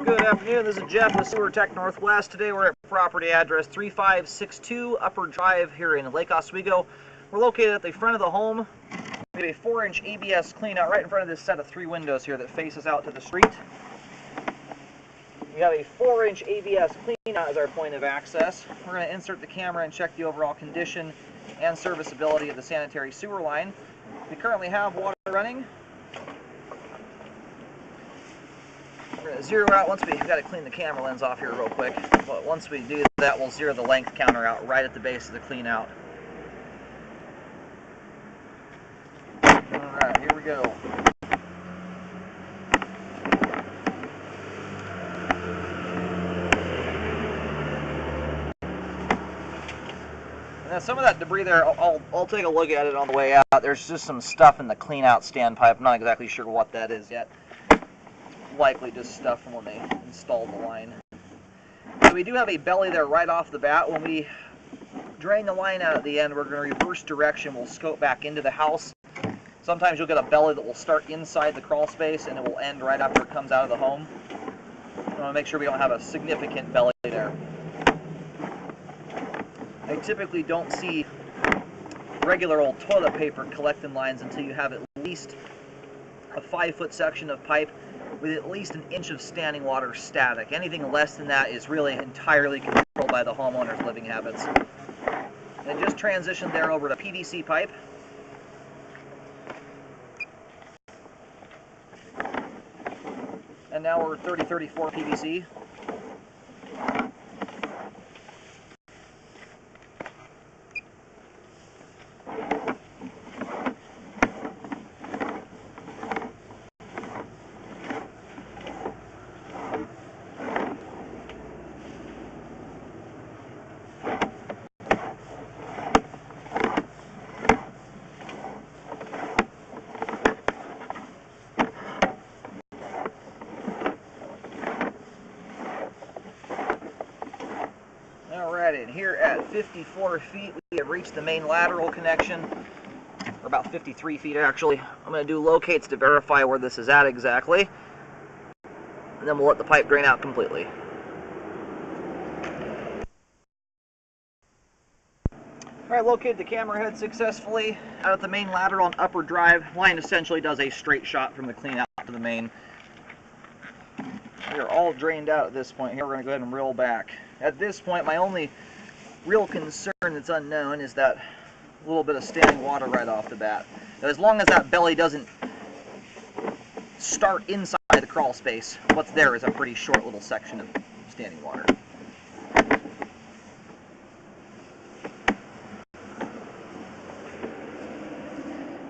Good afternoon, this is Jeff with Sewer Tech Northwest. Today we're at property address 3562 Upper Drive here in Lake Oswego. We're located at the front of the home. We have a 4-inch ABS cleanout right in front of this set of 3 windows here that faces out to the street. We have a 4-inch ABS cleanout as our point of access. We're going to insert the camera and check the overall condition and serviceability of the sanitary sewer line. We currently have water running. We're going to zero out once we've got to clean the camera lens off here real quick. But once we do that, we'll zero the length counter out right at the base of the clean out. Alright, here we go. And then some of that debris there, I'll take a look at it on the way out. There's just some stuff in the clean out standpipe. I'm not exactly sure what that is yet. Likely just stuff from when they installed the line. So we do have a belly there right off the bat. When we drain the line out at the end, we're going to reverse direction. We'll scope back into the house. Sometimes you'll get a belly that will start inside the crawl space and it will end right after it comes out of the home. We want to make sure we don't have a significant belly there. I typically don't see regular old toilet paper collecting lines until you have at least a 5-foot section of pipe with at least an inch of standing water static. Anything less than that is really entirely controlled by the homeowner's living habits. And just transitioned there over to PVC pipe. And now we're 3034 PVC. Alright, and here at 54 feet, we have reached the main lateral connection, or about 53 feet actually. I'm going to do locates to verify where this is at exactly, and then we'll let the pipe drain out completely. Alright, located the camera head successfully out at the main lateral on Upper Drive. Line essentially does a straight shot from the clean out to the main. We are all drained out at this point here. We're going to go ahead and reel back. At this point, my only real concern that's unknown is that little bit of standing water right off the bat. Now, as long as that belly doesn't start inside the crawl space, what's there is a pretty short little section of standing water.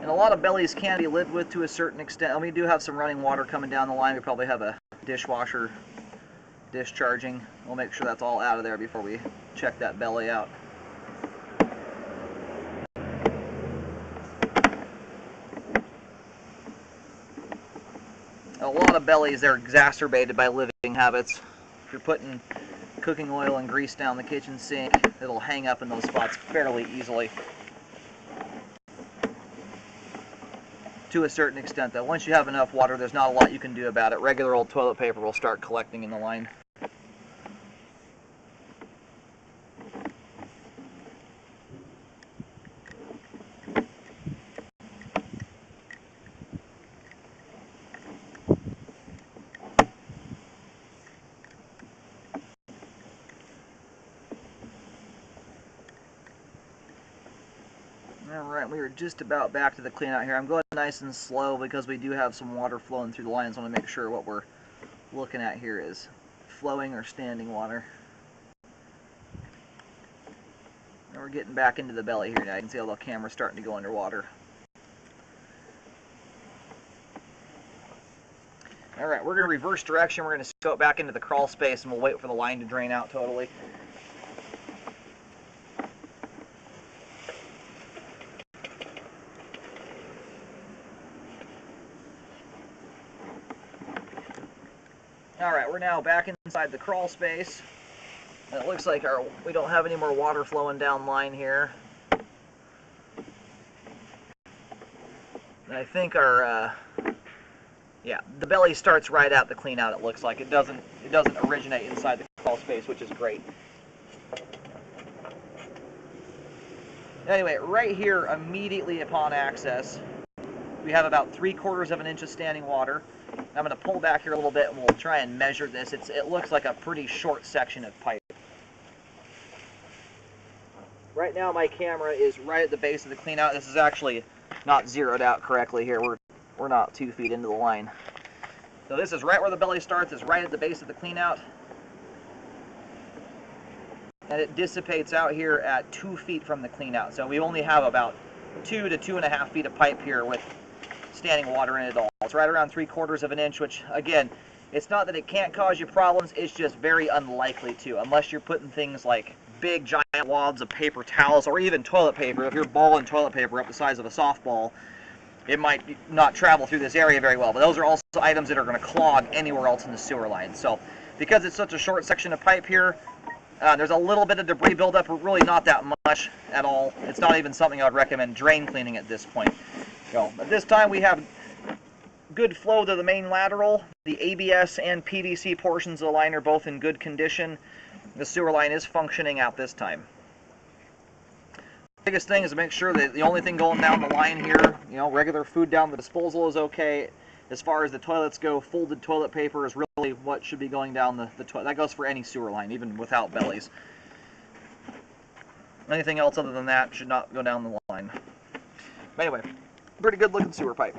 And a lot of bellies can be lived with to a certain extent. And we do have some running water coming down the line. We probably have a dishwasher discharging. We'll make sure that's all out of there before we check that belly out. A lot of bellies are exacerbated by living habits. If you're putting cooking oil and grease down the kitchen sink, it'll hang up in those spots fairly easily. To a certain extent, though. Once you have enough water, there's not a lot you can do about it. Regular old toilet paper will start collecting in the line. Alright, we are just about back to the clean out here. I'm going nice and slow because we do have some water flowing through the lines. I want to make sure what we're looking at here is flowing or standing water. And we're getting back into the belly here now. You can see how the camera's starting to go underwater. Alright, we're going to reverse direction. We're going to scope back into the crawl space and we'll wait for the line to drain out totally. Alright, we're now back inside the crawl space. And it looks like we don't have any more water flowing down line here. And I think our Yeah, the belly starts right out the clean out, it looks like. It doesn't originate inside the crawl space, which is great. Anyway, right here, immediately upon access, we have about 3/4 of an inch of standing water. I'm going to pull back here a little bit and we'll try and measure this. It looks like a pretty short section of pipe. Right now my camera is right at the base of the clean out. This is actually not zeroed out correctly here. We're not 2 feet into the line. So this is right where the belly starts. It's right at the base of the clean out. And it dissipates out here at 2 feet from the clean out. So we only have about 2 to 2.5 feet of pipe here with standing water in it all. It's right around 3/4 of an inch, which again, it's not that it can't cause you problems, it's just very unlikely to, unless you're putting things like big giant wads of paper towels or even toilet paper. If you're balling toilet paper up the size of a softball, it might not travel through this area very well. But those are also items that are going to clog anywhere else in the sewer line. So because it's such a short section of pipe here, there's a little bit of debris buildup, but really not that much at all. It's not even something I would recommend drain cleaning at this point. So at this time we have good flow to the main lateral. The ABS and PVC portions of the line are both in good condition. The sewer line is functioning out this time. The biggest thing is to make sure that the only thing going down the line here, regular food down the disposal is okay. As far as the toilets go, folded toilet paper is really what should be going down the toilet. That goes for any sewer line, even without bellies. Anything else other than that should not go down the line. But anyway, pretty good looking sewer pipe.